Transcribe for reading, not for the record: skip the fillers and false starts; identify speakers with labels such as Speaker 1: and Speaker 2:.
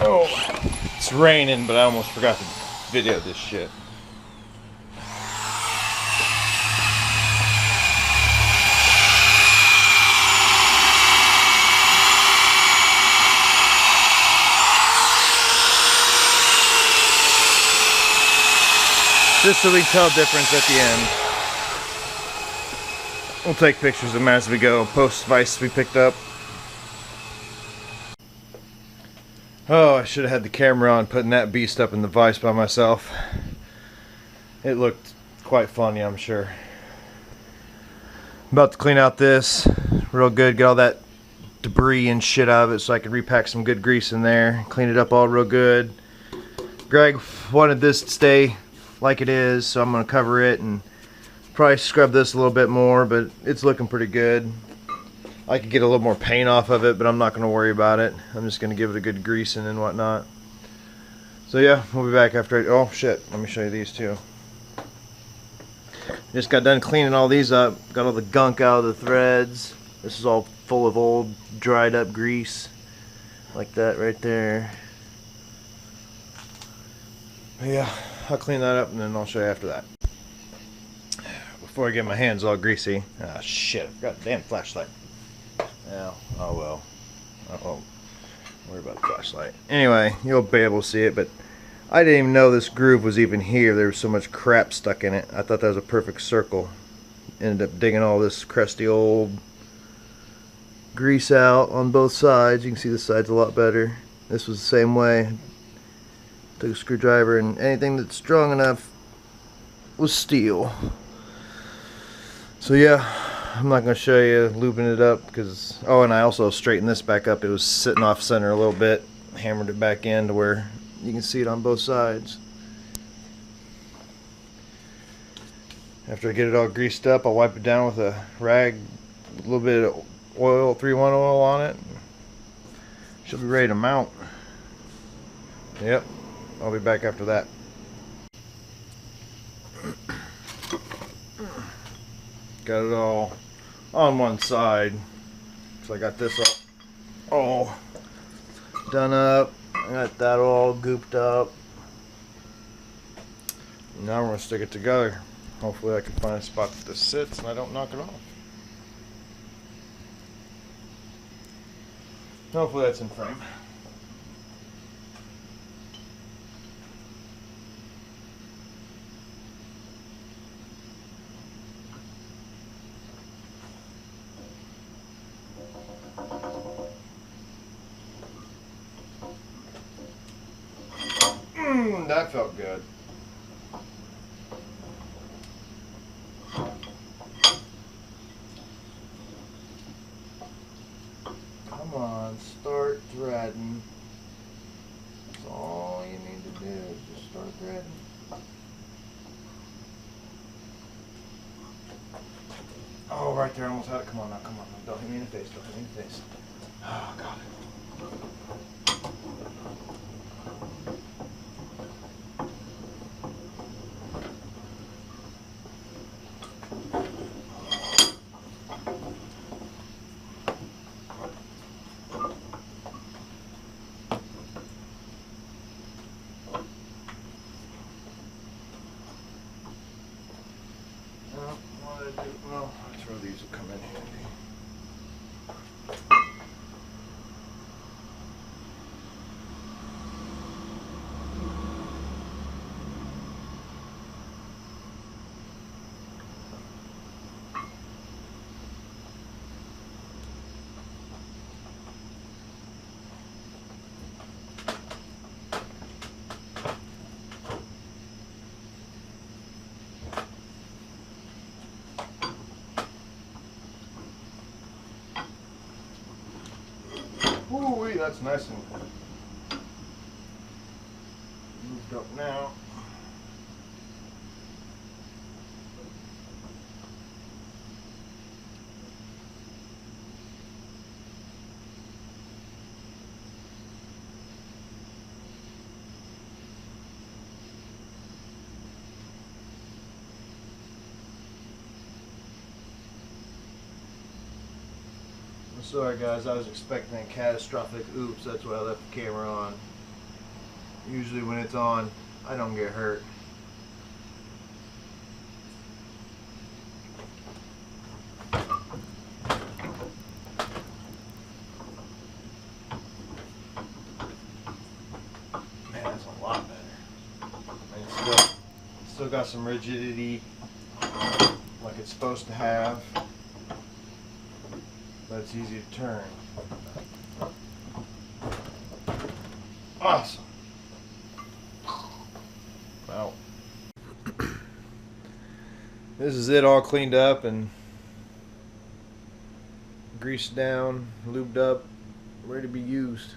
Speaker 1: Oh, it's raining, but I almost forgot to video this shit. Just so we can tell difference at the end. We'll take pictures of them as we go. Post vise we picked up. Oh, I should have had the camera on putting that beast up in the vise by myself. It looked quite funny, I'm sure. I'm about to clean out this real good, get all that debris and shit out of it so I can repack some good grease in there, clean it up all real good. Greg wanted this to stay like it is, so I'm going to cover it and probably scrub this a little bit more, but it's looking pretty good. I could get a little more paint off of it, but I'm not going to worry about it. I'm just going to give it a good greasing and whatnot. So yeah, we'll be back after oh shit, let me show you these too. Just got done cleaning all these up, got all the gunk out of the threads. This is all full of old dried up grease like that right there. But yeah, I'll clean that up and then I'll show you after that. Before I get my hands all greasy. Ah shit, I forgot the damn flashlight. Yeah, oh well. I won't worry about the flashlight. Anyway, you'll be able to see it, but I didn't even know this groove was even here. There was so much crap stuck in it. I thought that was a perfect circle. Ended up digging all this crusty old grease out on both sides. You can see the sides a lot better. This was the same way. Took a screwdriver and anything that's strong enough was steel. So yeah, I'm not going to show you lubing it up because, oh, and I also straightened this back up. It was sitting off center a little bit. Hammered it back in to where you can see it on both sides. After I get it all greased up, I'll wipe it down with a rag, a little bit of oil, 3-1 oil on it. She'll be ready to mount. Yep, I'll be back after that. Got it all on one side. So I got this all done up. I got that all gooped up. Now we're going to stick it together. Hopefully I can find a spot that this sits and I don't knock it off. Hopefully that's in frame. That felt good. Come on, start threading. That's all you need to do is just start threading. Oh, right there, almost had it. Come on now, come on. Don't hit me in the face, don't hit me in the face. Oh, got it. Well, I'm sure these will come in handy. Ooh, that's nice and moved up now. I'm sorry guys, I was expecting a catastrophic oops, that's why I left the camera on. Usually when it's on, I don't get hurt. Man, that's a lot better. And it's still got some rigidity like it's supposed to have, but it's easy to turn. Awesome. Wow. This is it all cleaned up and greased down, lubed up, ready to be used.